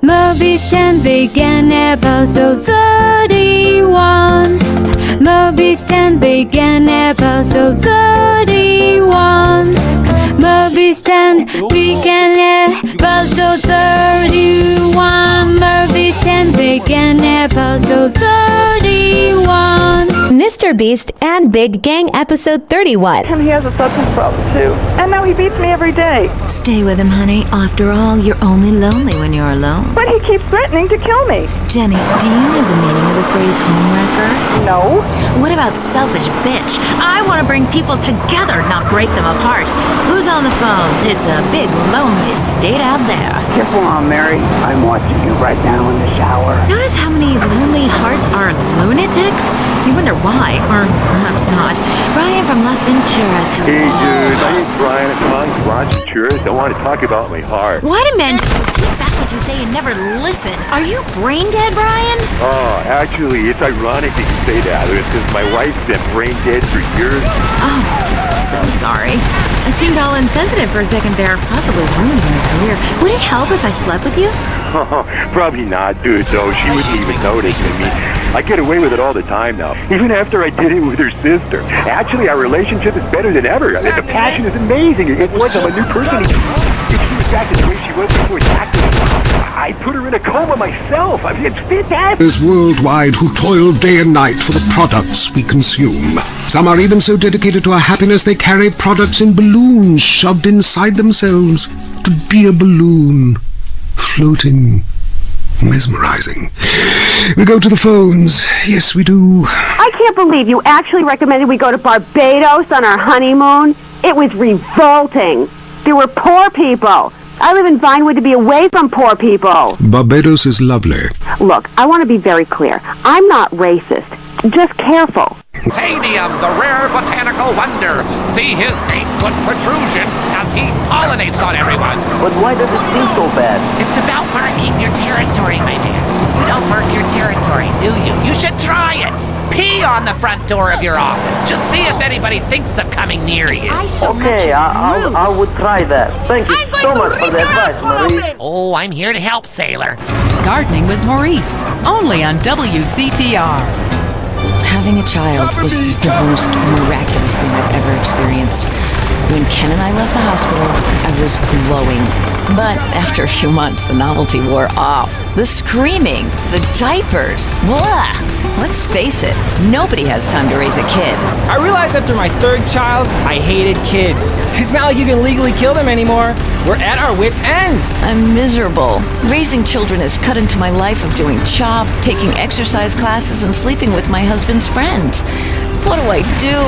MrBeast and began episode 31. MrBeast and began episode 31. MrBeast and began episode 31. MrBeast and began episode 31. MrBeast and Big Gang episode 31. And he has a substance problem too. And now he beats me every day. Stay with him, honey. After all, you're only lonely when you're alone. But he keeps threatening to kill me. Jenny, do you know the meaning of the phrase homewrecker? No. What about selfish bitch? I want to bring people together, not break them apart. Who's on the phones? It's a big, lonely state out there. Careful, Aunt Mary. I'm watching you right now in the shower. Notice how many lonely hearts are lunatics? You wonder why, or perhaps not. Brian from Las Venturas. Hey, dude. My name's Brian. I'm calling from Las Venturas. I want to talk about my heart. Why do men take back what you say and never listen? Are you brain dead, Brian? Oh, actually, it's ironic that you say that. Because my wife's been brain dead for years. Oh, so sorry. I seemed all insensitive for a second there, possibly ruining my career. Would it help if I slept with you? Probably not, dude, though. She wouldn't even notice. I mean, I get away with it all the time now. Even after I did it with her sister. Actually, our relationship is better than ever. The passion is amazing. It's like I'm a new person. If she was back to the way she was before I put her in a coma myself. I mean, it's fantastic. Worldwide who toil day and night for the products we consume. Some are even so dedicated to our happiness they carry products in balloons shoved inside themselves to be a balloon. Floating. Mesmerizing. We go to the phones. Yes, we do. I can't believe you actually recommended we go to Barbados on our honeymoon. It was revolting. There were poor people. I live in Vinewood to be away from poor people. Barbados is lovely. Look, I want to be very clear. I'm not racist. Just careful. Titanium, the rare botanical wonder. See his 8-foot protrusion as he pollinates on everyone. But why does it seem so bad? It's about marking your territory, my man. You don't mark your territory, do you? You should try it. Pee on the front door of your office. Just see if anybody thinks of coming near you. Okay, I would try that. Thank you so much for the advice, Maurice. Oh, I'm here to help, sailor. Gardening with Maurice, only on WCTR. Having a child was the most miraculous thing I've ever experienced. When Ken and I left the hospital, I was glowing. But after a few months, the novelty wore off. The screaming, the diapers, blah! Let's face it, nobody has time to raise a kid. I realized after my third child, I hated kids. It's not like you can legally kill them anymore. We're at our wits' end. I'm miserable. Raising children has cut into my life of doing chop, taking exercise classes, and sleeping with my husband's friends. What do I do?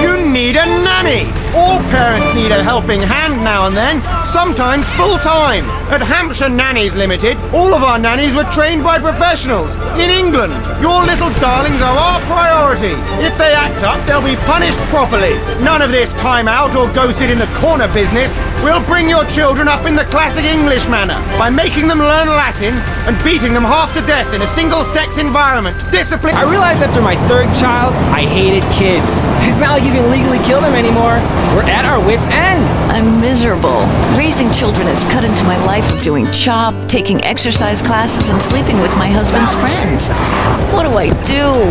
You need a nanny! All parents need a helping hand now and then, sometimes full-time. At Hampshire Nannies Limited, all of our nannies were trained by professionals. In England, your little darlings are our priority. If they act up, they'll be punished properly. None of this time out or go sit in the corner business. We'll bring your children up in the classic English manner by making them learn Latin and beating them half to death in a single-sex environment. Discipline. I realized after my third child, I hated kids. It's not like you can legally kill them anymore. We're at our wits' end. I'm miserable. Raising children has cut into my life of doing chop, taking exercise classes, and sleeping with my husband's friends. What do I do?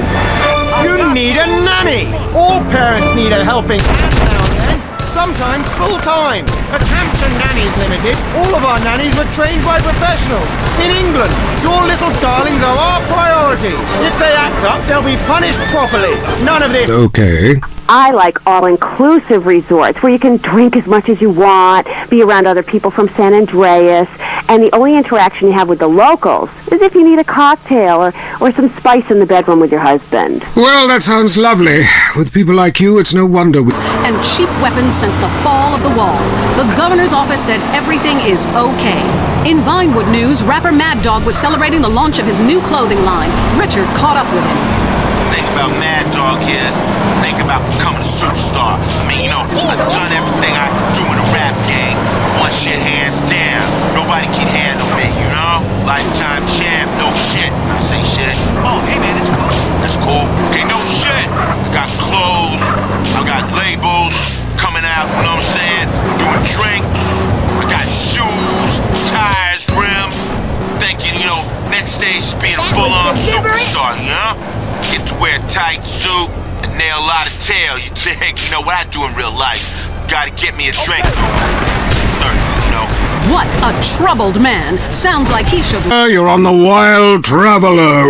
You need a nanny! All parents need a helping hand now and then, sometimes full-time. At Hampshire Nannies Limited, all of our nannies were trained by professionals. In England, your little darlings are our priority. If they act up, they'll be punished properly. None of this... Okay. I like all-inclusive resorts where you can drink as much as you want, be around other people from San Andreas, and the only interaction you have with the locals is if you need a cocktail or some spice in the bedroom with your husband. Well, that sounds lovely. With people like you, it's no wonder we... And cheap weapons since the fall of the wall. The governor's office said everything is okay. In Vinewood news, rapper Mad Dog was celebrating the launch of his new clothing line. Richard caught up with him. Think about Mad Dog is, think about becoming a superstar. I mean, you know, I've done everything I can do in a rap game. One shit hands down. Nobody can handle me, you know? Lifetime champ, no shit. I say shit. Oh, hey man, it's cool. That's cool. Okay, no shit. I got clothes. I got labels coming out, you know what I'm saying? Doing drinks. I got shoes, tires, rims. Next stage is being a full-on superstar, you know? Get to wear a tight suit and nail a lot of tail, you dig? You know what I do in real life? Gotta get me a drink. What a troubled man. Sounds like he should... You're on the Wild Traveler.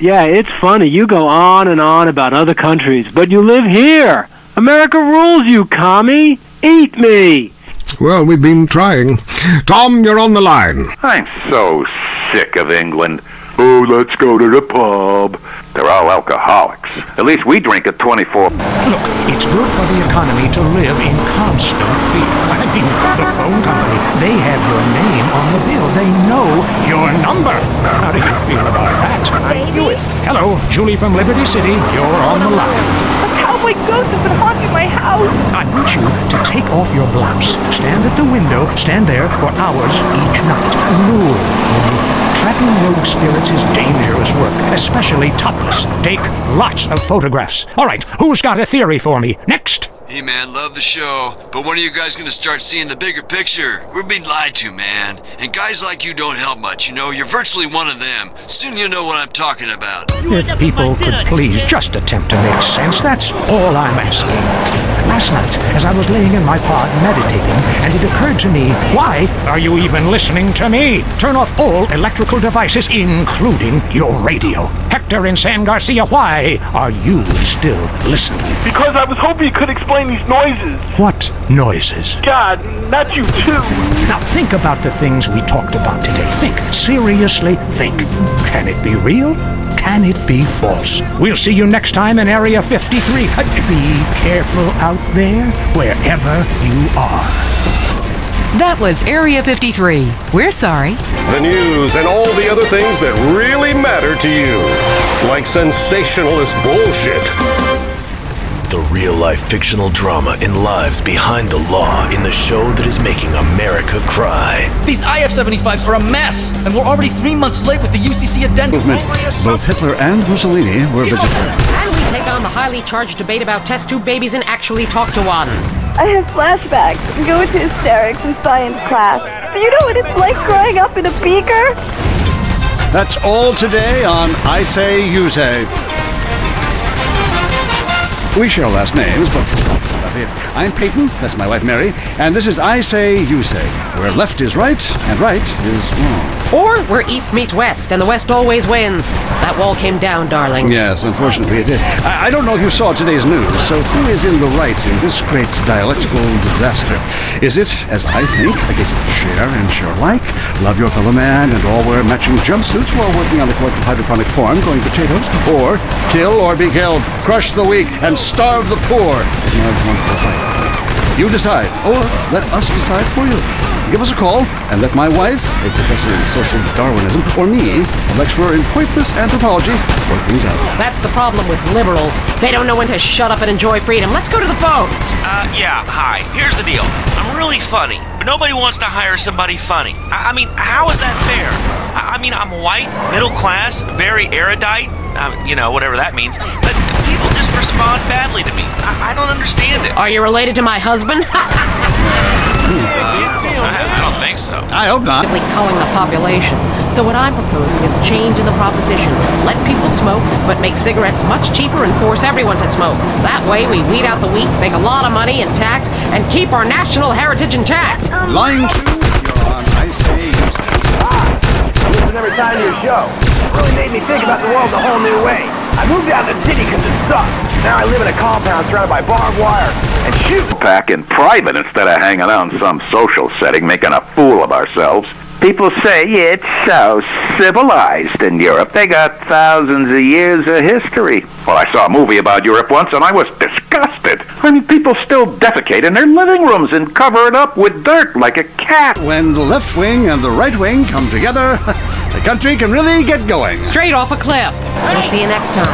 Yeah, it's funny. You go on and on about other countries, but you live here. America rules, you commie. Eat me. Well, we've been trying. Tom, you're on the line. I'm so sick of England. Oh, let's go to the pub. They're all alcoholics. At least we drink at 24. Look, it's good for the economy to live in constant fear. I mean, the phone company, they have your name on the bill. They know your number. How do you feel about that? I knew it. Hello, Julie from Liberty City. You're on the line. A cowboy ghost has been haunting my house. I want you to take off your blouse. Stand at the window. Stand there for hours each night. Lure in. Trapping rogue spirits is dangerous work, especially topless. Take lots of photographs. All right, who's got a theory for me? Next. Hey man, love the show, but when are you guys gonna start seeing the bigger picture? We're being lied to, man. And guys like you don't help much, you know? You're virtually one of them. Soon you'll know what I'm talking about. If people could please just attempt to make sense, that's all I'm asking. Last night, as I was laying in my pod meditating, and it occurred to me, why are you even listening to me? Turn off all electrical devices, including your radio. Hector and San Garcia, why are you still listening? Because I was hoping you could explain these noises. What noises? God, not you too. Now think about the things we talked about today. Think. Seriously, think. Can it be real? Can it be false? We'll see you next time in Area 53. Be careful out there, wherever you are. That was Area 53. We're sorry. The news and all the other things that really matter to you. Like sensationalist bullshit. The real-life fictional drama in lives behind the law in the show that is making America cry. These IF-75s are a mess, and we're already 3 months late with the UCC addendum. Both Hitler and Mussolini were vegetarians. And we take on the highly charged debate about test tube babies and actually talk to one. I have flashbacks and go into hysterics in science class. Do you know what it's like growing up in a beaker? That's all today on I Say, You Say. We share last names, but I'm Peyton, that's my wife Mary, and this is I Say, You Say, where left is right and right is wrong. Or where East meets West, and the West always wins. That wall came down, darling. Yes, unfortunately it did. I don't know if you saw today's news, so who is in the right in this great dialectical disaster? Is it, as I think, a case of share and share alike, love your fellow man and all wear matching jumpsuits while working on the collective hydroponic farm growing potatoes? Or kill or be killed, crush the weak, and starve the poor? You decide, or let us decide for you. Give us a call and let my wife, a professor in social Darwinism, or me, a lecturer in pointless anthropology, work things out. That's the problem with liberals. They don't know when to shut up and enjoy freedom. Let's go to the phones. Yeah, hi. Here's the deal. I'm really funny, but nobody wants to hire somebody funny. I mean, how is that fair? I mean, I'm white, middle class, very erudite, you know, whatever that means, but people just respond badly to me. I don't understand it. Are you related to my husband? I don't think so. I hope not. Culling the population. So what I'm proposing is a change in the proposition. Let people smoke, but make cigarettes much cheaper and force everyone to smoke. That way we weed out the weak, make a lot of money in tax, and keep our national heritage intact. Line 2, you're on I Say, You Say. I listen every time to your show. It really made me think about the world a whole new way. I moved out of the city because it sucked. Now I live in a compound surrounded by barbed wire and shoot. Pack in private instead of hanging out in some social setting making a fool of ourselves. People say it's so civilized in Europe. They got thousands of years of history. Well, I saw a movie about Europe once and I was disgusted. I mean, people still defecate in their living rooms and cover it up with dirt like a cat. When the left wing and the right wing come together, the country can really get going. Straight off a cliff. We'll see you next time.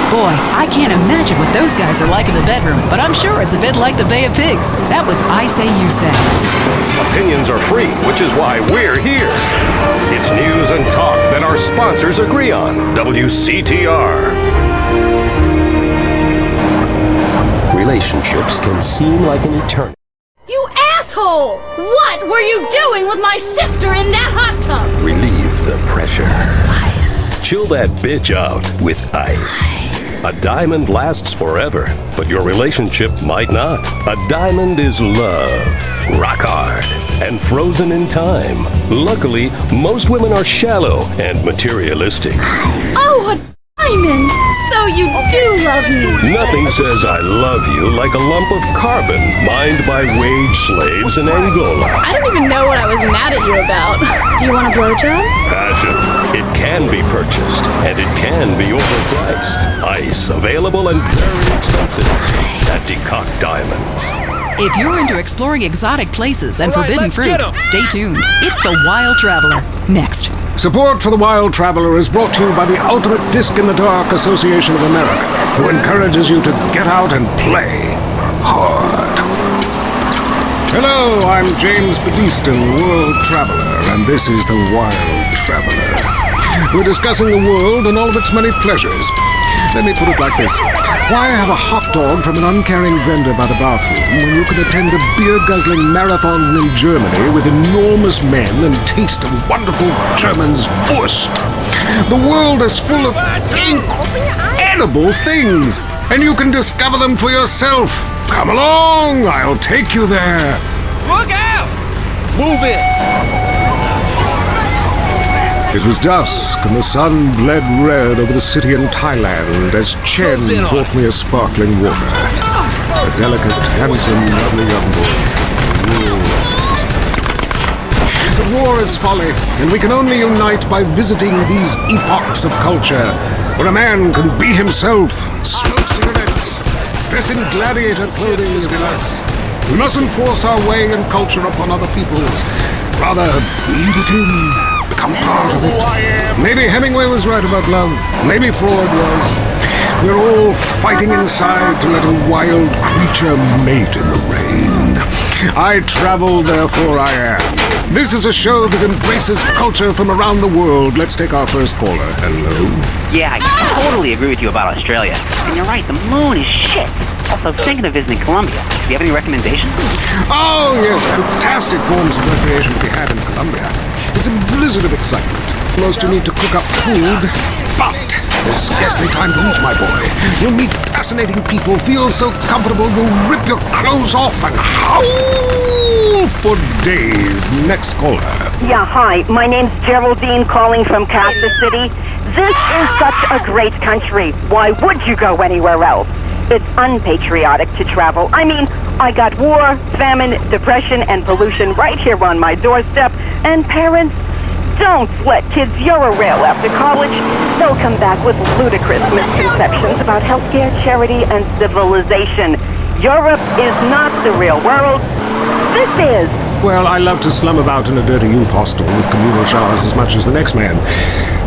Boy, I can't imagine what those guys are like in the bedroom, but I'm sure it's a bit like the Bay of Pigs. That was I Say, You Say. Opinions are free, which is why we're here. It's news and talk that our sponsors agree on. WCTR. Relationships can seem like an eternity. You ass asshole! What were you doing with my sister in that hot tub? Relieve the pressure. Ice. Chill that bitch out with ice. A diamond lasts forever, but your relationship might not. A diamond is love, rock hard, and frozen in time. Luckily, most women are shallow and materialistic. Oh, a diamond! So you do love me! Nothing says I love you like a lump of carbon mined by wage slaves in Angola. I don't even know what I was mad at you about. Do you want a blowjob? Passion. It can be purchased, and it can be overpriced. Ice, available and very expensive at Decock Diamonds. If you're into exploring exotic places and forbidden fruit, stay tuned. It's The Wild Traveler. Next. Support for The Wild Traveler is brought to you by the Ultimate Disc in the Dark Association of America, who encourages you to get out and play hard. Hello, I'm James Badiston, World Traveler, and this is The Wild Traveler. We're discussing the world and all of its many pleasures. Let me put it like this. Why have a hot dog from an uncaring vendor by the bathroom when you can attend a beer-guzzling marathon in Germany with enormous men and taste a wonderful German's Wurst? The world is full of incredible things, and you can discover them for yourself. Come along, I'll take you there. Look out! Move it! It was dusk, and the sun bled red over the city in Thailand as Chen brought me a sparkling water. A delicate, handsome, lovely young boy. But war is folly, and we can only unite by visiting these epochs of culture, where a man can be himself, smoke cigarettes, dress in gladiator clothing if he likes. We mustn't force our way and culture upon other people's. Rather, breathe it in. Become part of it. Maybe Hemingway was right about love. Maybe Freud was. We're all fighting inside to let a wild creature mate in the rain. I travel, therefore I am. This is a show that embraces culture from around the world. Let's take our first caller. Hello? Yeah, I totally agree with you about Australia. And you're right, the moon is shit. Also, thinking of visiting Colombia. Do you have any recommendations? Oh, yes, fantastic forms of recreation to be had in Colombia. It's a blizzard of excitement. Most you need to cook up food, but there's scarcely time to eat, my boy. You'll meet fascinating people, feel so comfortable you'll rip your clothes off and howl for days. Next caller. Yeah, hi. My name's Geraldine, calling from Kansas City. This is such a great country. Why would you go anywhere else? It's unpatriotic to travel. I mean, I got war, famine, depression, and pollution right here on my doorstep. And parents, don't let kids Eurorail after college. They'll come back with ludicrous misconceptions about healthcare, charity, and civilization. Europe is not the real world. This is. Well, I love to slum about in a dirty youth hostel with communal showers as much as the next man.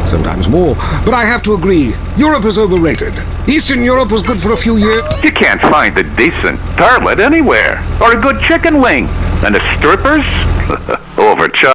Sometimes more. But I have to agree, Europe is overrated. Eastern Europe was good for a few years. You can't find a decent tartlet anywhere. Or a good chicken wing. And the strippers? Overcharged.